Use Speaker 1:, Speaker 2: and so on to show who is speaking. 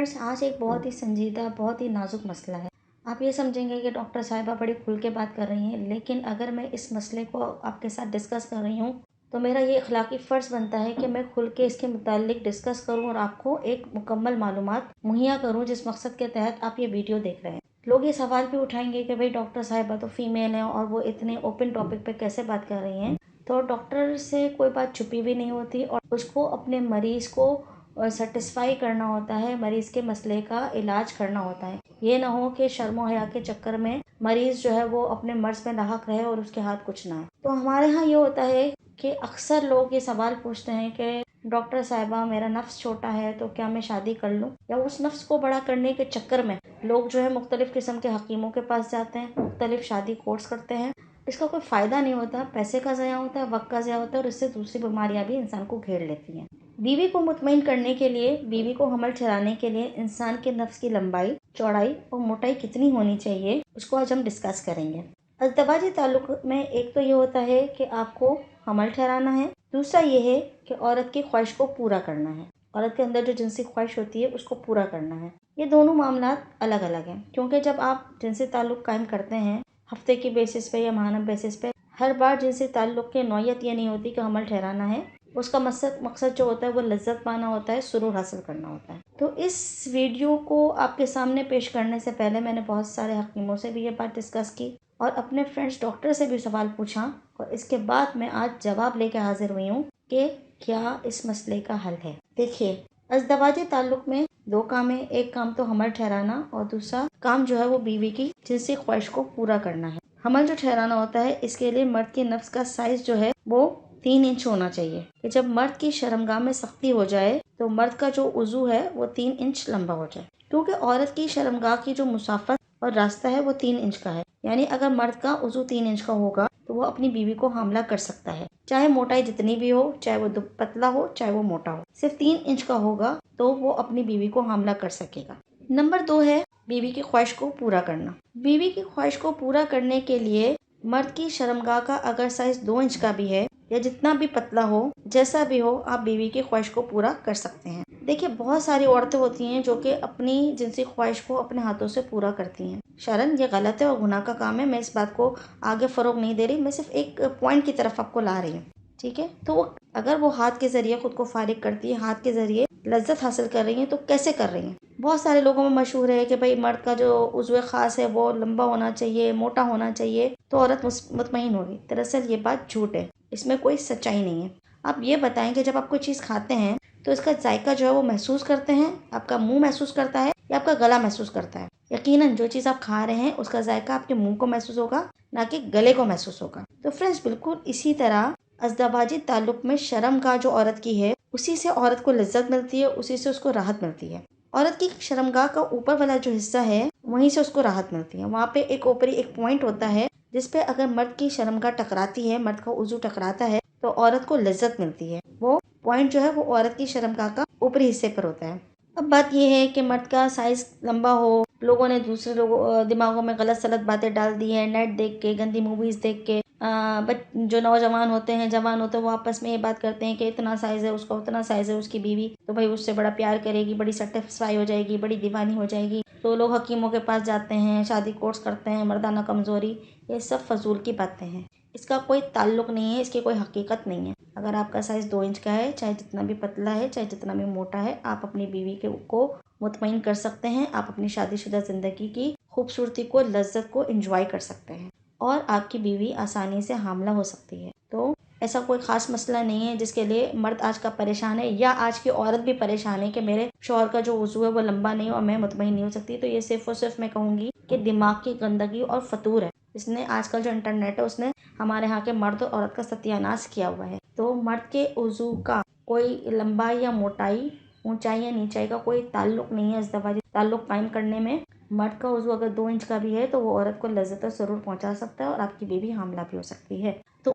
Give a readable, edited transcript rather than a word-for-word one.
Speaker 1: Friends, आज एक बहुत ही संजीदा, बहुत ही नाजुक मसला है। आप ये समझेंगे कि डॉक्टर साहिबा बड़ी खुल के बात कर रही हैं, लेकिन अगर मैं इस मसले को आपके साथ डिस्कस कर रही हूँ तो मेरा ये इखलाकी फ़र्ज़ बनता है कि मैं खुल के इसके मुताल्लिक डिस्कस करूँ और आपको एक मुकम्मल मालूमात मुहैया करूँ, जिस मकसद के तहत आप ये वीडियो देख रहे हैं। लोग ये सवाल भी उठाएंगे कि भाई डॉक्टर साहिबा तो फ़ीमेल हैं और वो इतने ओपन टॉपिक पे कैसे बात कर रही हैं। तो डॉक्टर से कोई बात छुपी भी नहीं होती और उसको अपने मरीज़ को सेटिस्फाई करना होता है, मरीज़ के मसले का इलाज करना होता है। ये ना हो कि शर्म हया के चक्कर में मरीज़ जो है वो अपने मर्ज़ में नाहक रहे और उसके हाथ कुछ ना है। तो हमारे यहाँ ये होता है कि अक्सर लोग ये सवाल पूछते हैं कि डॉक्टर साहिबा, मेरा नफ्स छोटा है तो क्या मैं शादी कर लूँ? या उस नफ्स को बड़ा करने के चक्कर में लोग जो है मुख्तलिफ़ किस्म के हकीमों के पास जाते हैं, मुख्तलिफ़ शादी कोर्स करते हैं। इसका कोई फ़ायदा नहीं होता, पैसे का ज़ाया होता है, वक्त का ज़ाया होता है और इससे दूसरी बीमारियाँ भी इंसान को घेर लेती हैं। बीवी को मुतमईन करने के लिए, बीवी को हमल ठहराने के लिए इंसान के नफ्स की लंबाई, चौड़ाई और मोटाई कितनी होनी चाहिए, उसको आज हम डिस्कस करेंगे। अज़दवाजी ताल्लुक़ में एक तो ये होता है कि आपको हमल ठहराना है, दूसरा ये है कि औरत की ख्वाहिश को पूरा करना है। औरत के अंदर जो जिनसी ख्वाहिश होती है उसको पूरा करना है। ये दोनों मामलात अलग अलग हैं, क्योंकि जब आप जिनसी ताल्लुक़ कायम करते हैं हफ्ते की बेसिस पे या माहाना बेसिस पे, हर बार जिनसी ताल्लुक़ की नौयत ये नहीं होती कि हमल ठहराना है। उसका मकसद जो होता है वो लज्जत पाना होता है, सुरूर हासिल करना होता है। तो इस वीडियो को आपके सामने पेश करने से पहले मैंने बहुत सारे हकीमों से भी ये बात डिस्कस की और अपने फ्रेंड्स डॉक्टर से भी सवाल पूछा और इसके बाद मैं आज जवाब लेके हाजिर हुई हूँ कि क्या इस मसले का हल है। देखिए, अज़दवाजी ताल्लुक़ में दो काम है। एक काम तो हमल ठहराना और दूसरा काम जो है वो बीवी की जिनसी ख्वाहिश को पूरा करना है। हमल जो ठहराना होता है, इसके लिए मर्द के नफ्स का साइज जो है वो 3 इंच होना चाहिए कि जब मर्द की शर्मगाह में सख्ती हो जाए तो मर्द का जो उज़ू है वो 3 इंच लंबा हो जाए, क्योंकि औरत की शर्मगाह की जो मुसाफत और रास्ता है वो 3 इंच का है। यानी अगर मर्द का उज़ू 3 इंच का होगा तो वो अपनी बीवी को हामला कर सकता है, चाहे मोटाई जितनी भी हो, चाहे वो पतला हो, चाहे वो मोटा हो। सिर्फ 3 इंच का होगा तो वो अपनी बीवी को हामला कर सकेगा। नंबर 2 है बीवी की ख्वाहिश को पूरा करना। बीवी की ख्वाहिश को पूरा करने के लिए मर्द की शर्मगाह का अगर साइज 2 इंच का भी है या जितना भी पतला हो, जैसा भी हो, आप बीवी की ख्वाहिश को पूरा कर सकते हैं। देखिए, बहुत सारी औरतें होती हैं जो कि अपनी जिनसी ख्वाहिश को अपने हाथों से पूरा करती हैं। शरन ये गलत है और गुनाह का काम है। मैं इस बात को आगे फ़रोग नहीं दे रही, मैं सिर्फ एक पॉइंट की तरफ आपको ला रही हूँ, ठीक है। तो अगर वो हाथ के ज़रिए खुद को फारिग करती है, हाथ के ज़रिए लज्जत हासिल कर रही हैं, तो कैसे कर रही हैं? बहुत सारे लोगों में मशहूर है कि भाई मर्द का जो उज़्व ख़ास है वो लंबा होना चाहिए, मोटा होना चाहिए तो औरत मुतमईन होगी। दरअसल ये बात झूठ है, इसमें कोई सच्चाई नहीं है। आप ये बताएं कि जब आप कोई चीज़ खाते हैं तो इसका जायका जो है वो महसूस करते हैं, आपका मुंह महसूस करता है या आपका गला महसूस करता है? यकीनन जो चीज़ आप खा रहे हैं उसका जायका आपके मुंह को महसूस होगा, ना कि गले को महसूस होगा। तो फ्रेंड्स, बिल्कुल इसी तरह अज़दवाजी ताल्लुक़ में शर्मगाह जो औरत की है, उसी से औरत को लज्जत मिलती है, उसी से उसको राहत मिलती है। औरत की शर्मगाह का ऊपर वाला जो हिस्सा है वहीं से उसको राहत मिलती है। वहाँ पे एक ऊपरी एक पॉइंट होता है जिसपे अगर मर्द की शर्मगाह टकराती है, मर्द का उज़ू टकराता है तो औरत को लज्जत मिलती है। वो पॉइंट जो है वो औरत की शर्मगाह का ऊपरी हिस्से पर होता है। अब बात यह है कि मर्द का साइज लंबा हो, लोगों ने दूसरे लोगों दिमागों में गलत सलत बातें डाल दी हैं, नेट देख के, गंदी मूवीज़ देख के। जो नौजवान होते हैं, जवान होते हैं, वो आपस में ये बात करते हैं कि इतना साइज़ है उसका, उतना साइज़ है उसकी बीवी, तो भाई उससे बड़ा प्यार करेगी, बड़ी सेटिस्फाई हो जाएगी, बड़ी दीवानी हो जाएगी। तो लोग हकीमों के पास जाते हैं, शादी कोर्स करते हैं, मर्दाना कमज़ोरी, ये सब फजूल की बातें हैं। इसका कोई ताल्लुक़ नहीं है, इसकी कोई हकीकत नहीं है। अगर आपका साइज़ 2 इंच का है, चाहे जितना भी पतला है, चाहे जितना भी मोटा है, आप अपनी बीवी को मुतमईन कर सकते हैं। आप अपनी शादीशुदा ज़िंदगी की खूबसूरती को, लज्जत को एंजॉय कर सकते हैं और आपकी बीवी आसानी से हामला हो सकती है। तो ऐसा कोई ख़ास मसला नहीं है जिसके लिए मर्द आज का परेशान है या आज की औरत भी परेशान है कि मेरे शौहर का जो वज़ू है वो लंबा नहीं है और मैं मुतमईन नहीं हो सकती। तो ये सिर्फ़ और सिर्फ मैं कहूँगी कि दिमाग की गंदगी और फतूर है। इसने आजकल जो इंटरनेट है उसने हमारे यहाँ के मर्द और औरत का सत्यानाश किया हुआ है। तो मर्द के उज़ू का कोई लंबाई या मोटाई, ऊंचाई या नीचाई का कोई ताल्लुक़ नहीं है अज़दवाजी ताल्लुक़ कायम करने में। मर्द का उज़ू अगर 2 इंच का भी है तो वो औरत को लज्जत और सुरूर पहुंचा सकता है और आपकी बीवी हामला भी हो सकती है। तो